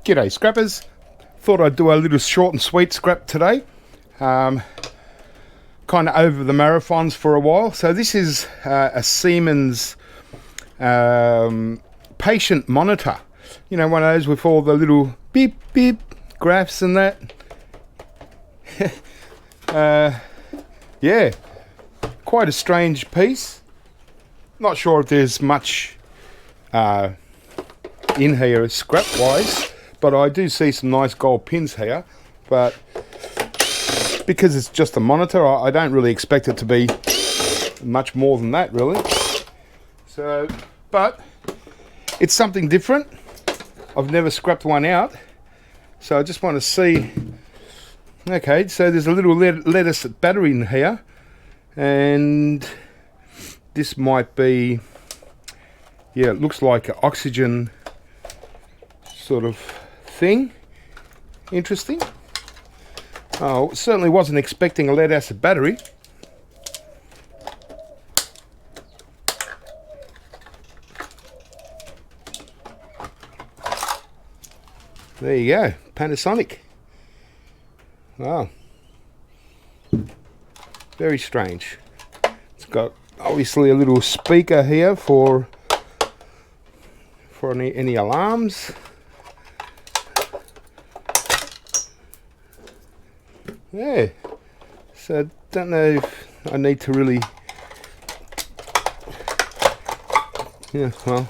G'day scrappers, thought I'd do a little short and sweet scrap today. Kind of over the marathons for a while. So this is a Siemens patient monitor. You know, one of those with all the little beep beep graphs and that. Yeah, quite a strange piece. Not sure if there's much in here scrap wise, but I do see some nice gold pins here. But because it's just a monitor, I don't really expect it to be much more than that, really. So, but it's something different. I've never scrapped one out, so I just want to see. Okay, so there's a little lead acid battery in here, and this might be, yeah, it looks like an oxygen sort of thing. Interesting. Oh, certainly wasn't expecting a lead acid battery. There you go, Panasonic. Wow, very strange. It's got obviously a little speaker here for any alarms. Yeah, so don't know if I need to really, yeah, well,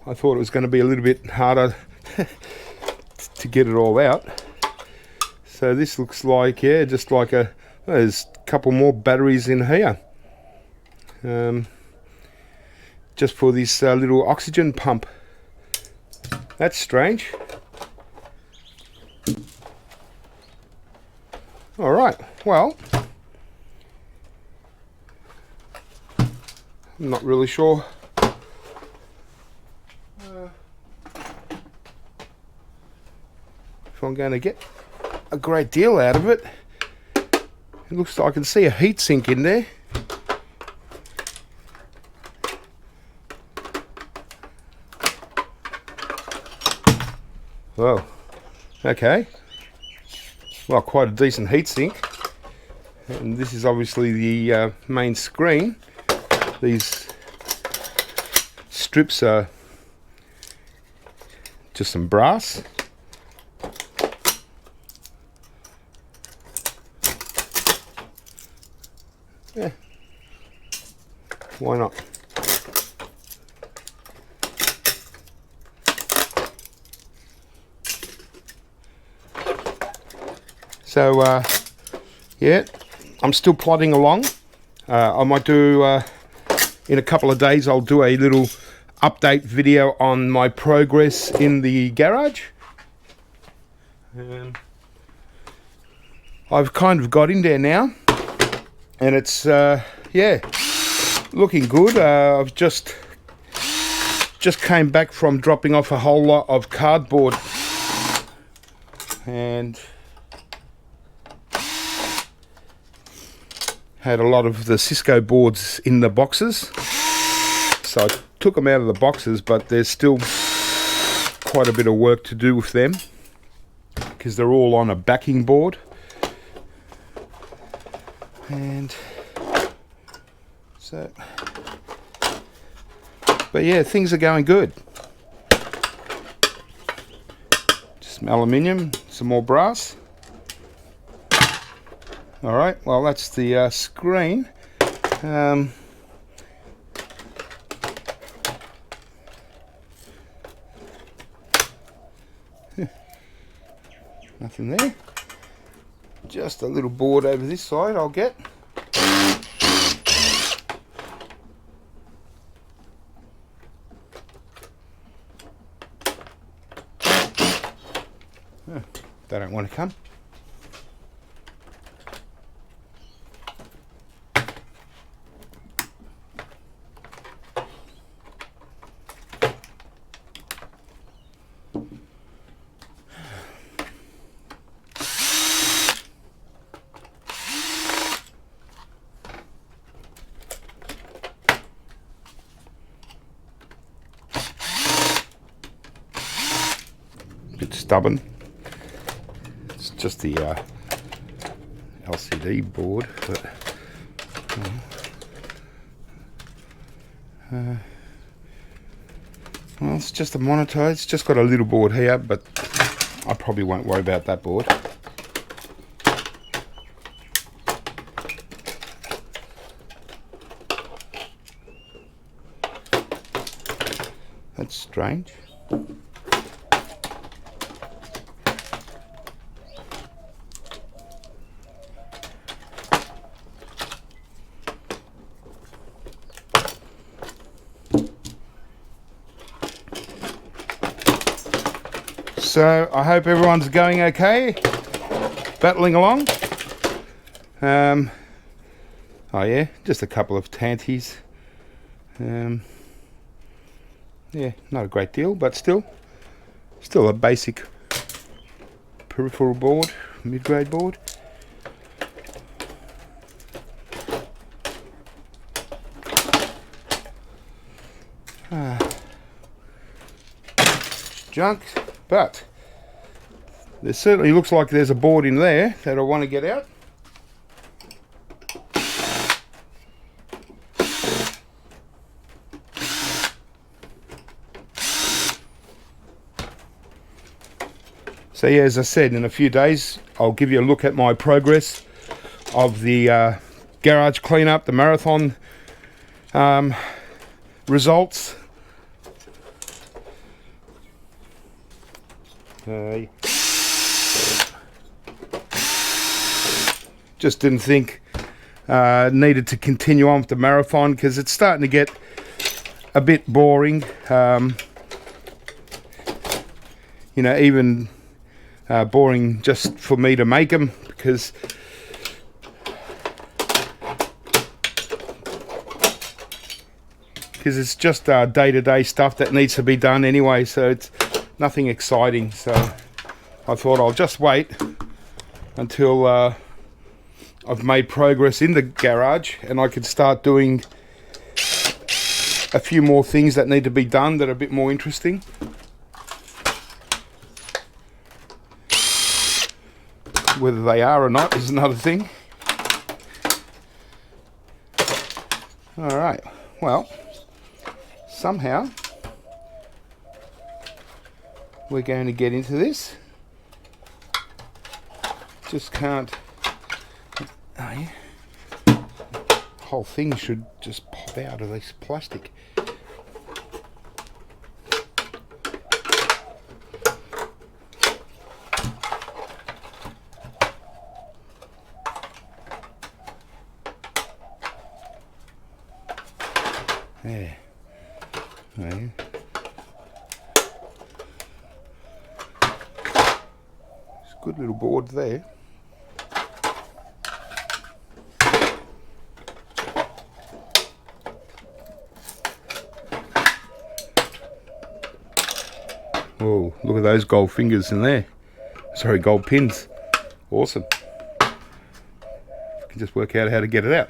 I thought it was going to be a little bit harder to get it all out. So this looks like, yeah, just like there's a couple more batteries in here, just for this little oxygen pump. That's strange. All right, well, I'm not really sure if I'm going to get a great deal out of it. It looks like I can see a heat sink in there. Well, okay. Well, quite a decent heatsink, and this is obviously the main screen. These strips are just some brass. Yeah, why not? So, yeah, I'm still plodding along. I might do, in a couple of days, I'll do a little update video on my progress in the garage. I've kind of got in there now, and it's, yeah, looking good. I've just came back from dropping off a whole lot of cardboard, and had a lot of the Cisco boards in the boxes, so I took them out of the boxes, but there's still quite a bit of work to do with them because they're all on a backing board. And so, but yeah, things are going good. Just some aluminium, some more brass. All right, well, that's the screen. Nothing there. Just a little board over this side I'll get. Oh, they don't want to come. a bit stubborn. It's just the LCD board, but well, it's just a monitor. It's just got a little board here, but I probably won't worry about that board. That's strange. So I hope everyone's going okay, battling along. Oh yeah, just a couple of tanties. Yeah, not a great deal, but still a basic peripheral board, mid-grade board. Junk, but there certainly looks like there's a board in there that I want to get out. So yeah, as I said, in a few days I'll give you a look at my progress of the garage cleanup, the marathon results. Just didn't think needed to continue on with the marathon because it's starting to get a bit boring. You know, even boring just for me to make them, because it's just day-to-day stuff that needs to be done anyway, so it's nothing exciting. So I thought I'll just wait until I've made progress in the garage and I can start doing a few more things that need to be done that are a bit more interesting. Whether they are or not is another thing. Alright, well, somehow we're going to get into this. Just can't. Oh, yeah. The whole thing should just pop out of this plastic. There. There. It's a good little board there. Oh, look at those gold fingers in there. Sorry, gold pins. Awesome. I can just work out how to get it out.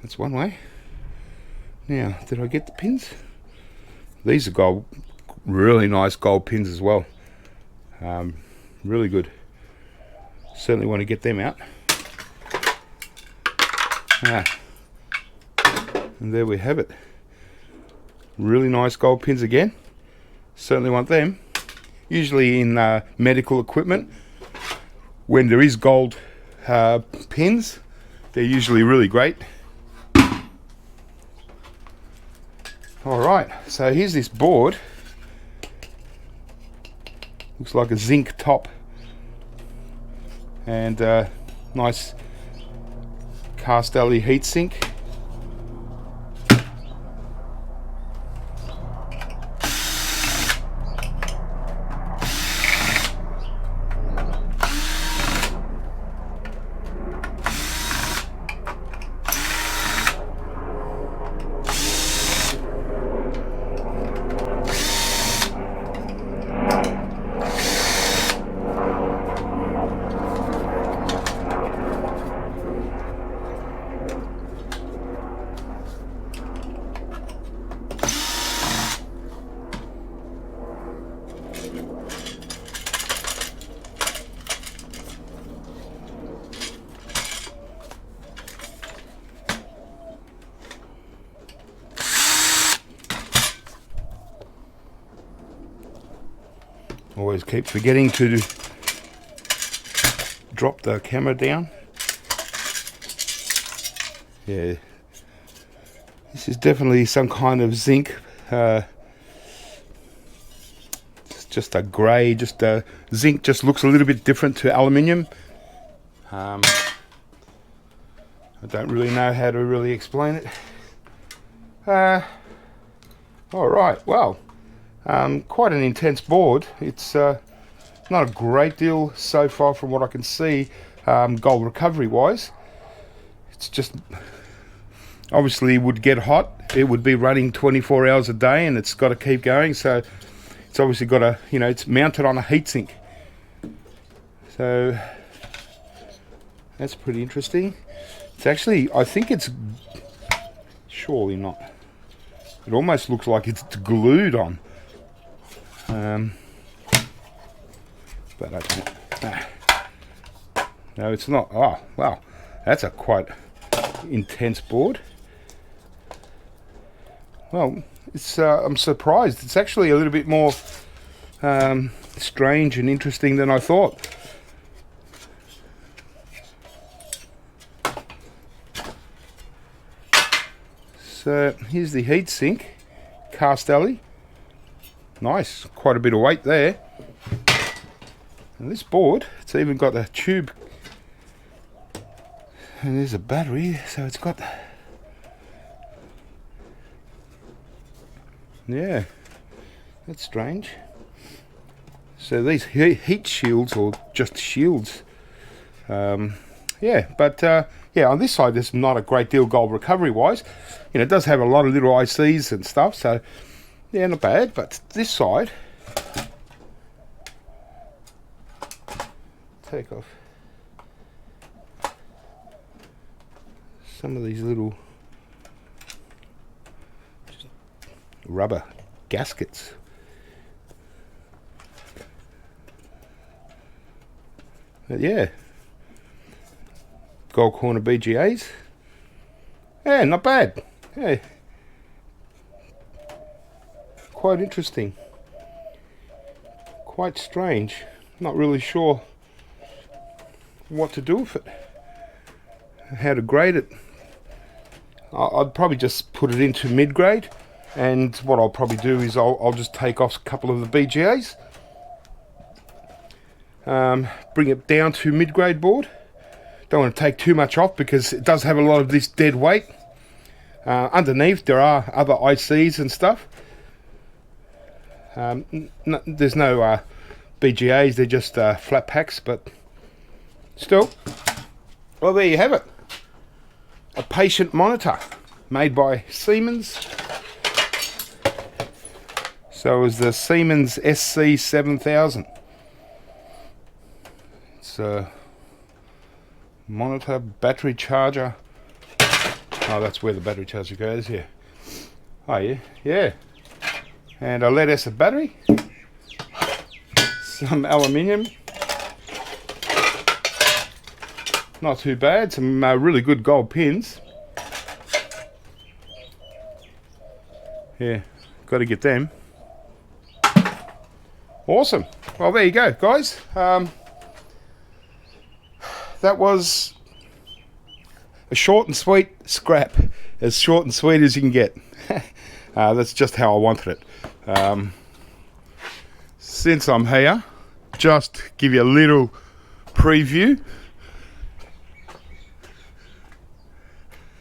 That's one way. Now, did I get the pins? These are gold, really nice gold pins as well. Really good. Certainly want to get them out. And there we have it. Really nice gold pins again. Certainly want them. Usually in medical equipment, when there is gold pins, they're usually really great. Alright, so here's this board. Looks like a zinc top. And nice Castelli heatsink. Always keep forgetting to drop the camera down. Yeah, this is definitely some kind of zinc. It's just a grey, zinc just looks a little bit different to aluminium. I don't really know how to really explain it. Alright, well, quite an intense board. It's not a great deal so far from what I can see, gold recovery wise. It's just, obviously it would get hot. It would be running 24 hours a day and it's got to keep going. So it's obviously got a, it's mounted on a heatsink. So that's pretty interesting. It's actually, I think it's, surely not. It almost looks like it's glued on. But I don't, no, it's not. Oh, wow. That's a quite intense board. Well, it's I'm surprised. It's actually a little bit more strange and interesting than I thought. So here's the heatsink, cast alley. Nice, quite a bit of weight there. And this board, it's even got a tube. And there's a battery, so it's got, yeah, that's strange. So these heat shields, or just shields, yeah, but yeah, on this side there's not a great deal gold recovery wise. It does have a lot of little ICs and stuff, so yeah, not bad. But this side, take off some of these little rubber gaskets. But yeah, gold corner BGAs. Yeah, not bad. Yeah, quite interesting. Quite strange. Not really sure what to do with it, how to grade it. I'd probably just put it into mid-grade, and what I'll probably do is I'll just take off a couple of the BGAs, bring it down to mid-grade board. Don't want to take too much off because it does have a lot of this dead weight. Underneath there are other ICs and stuff. There's no BGAs, they're just flat packs, but still. Well, there you have it. A patient monitor made by Siemens. So it was the Siemens SC7000. It's a monitor, battery charger. Oh, that's where the battery charger goes, yeah. Oh, yeah, yeah. And a lead acid battery. Some aluminium. Not too bad. Some really good gold pins. Yeah, got to get them. Awesome. Well, there you go, guys. That was a short and sweet scrap. As short and sweet as you can get. That's just how I wanted it. Since I'm here, just give you a little preview.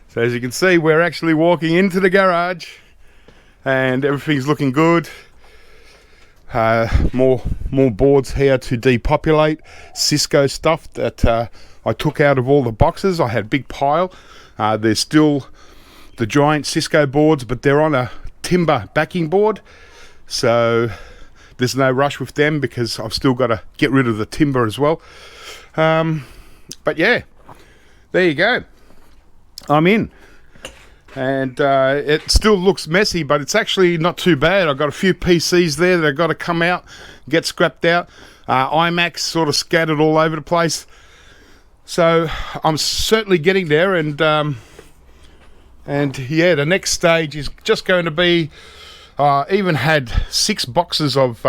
So as you can see, we're actually walking into the garage and everything's looking good. More boards here to depopulate. Cisco stuff that I took out of all the boxes. I had a big pile. There's still the giant Cisco boards, but they're on a timber backing board. So there's no rush with them because I've still got to get rid of the timber as well. But yeah, there you go. I'm in. And it still looks messy, but it's actually not too bad. I've got a few PCs there that I've got to come out, get scrapped out. iMacs sort of scattered all over the place. So I'm certainly getting there, and yeah, the next stage is just going to be, even had 6 boxes of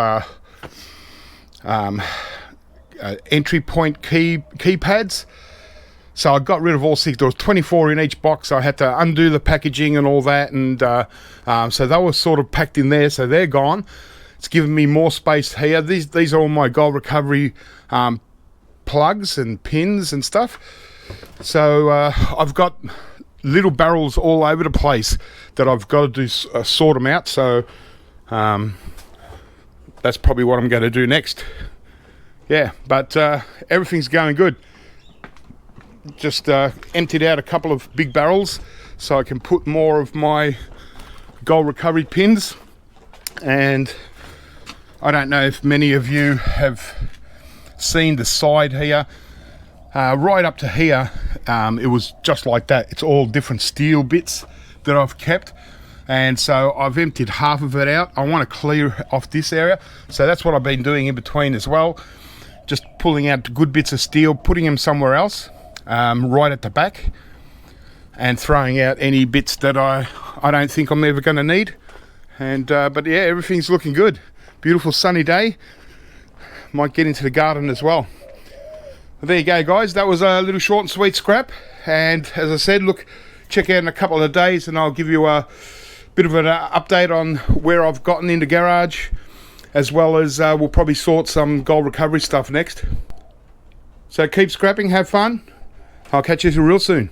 entry point keypads. So I got rid of all 6. There was 24 in each box. I had to undo the packaging and all that, and so they were sort of packed in there, so they're gone. It's given me more space here. These are all my gold recovery plugs and pins and stuff. So I've got little barrels all over the place that I've got to do sort them out. So that's probably what I'm going to do next. Yeah, but everything's going good. Just emptied out a couple of big barrels so I can put more of my gold recovery pins. And I don't know if many of you have seen the side here. Right up to here, it was just like that. It's all different steel bits that I've kept. And so I've emptied half of it out. I want to clear off this area. So that's what I've been doing in between as well. Just pulling out good bits of steel, putting them somewhere else. Right at the back, and throwing out any bits that I don't think I'm ever going to need. And but yeah, everything's looking good. Beautiful sunny day. Might get into the garden as well. Well, there you go, guys. That was a little short and sweet scrap. And as I said, look, check out in a couple of days, and I'll give you a bit of an update on where I've gotten into garage, as well as we'll probably sort some gold recovery stuff next. So keep scrapping, have fun. I'll catch you real soon.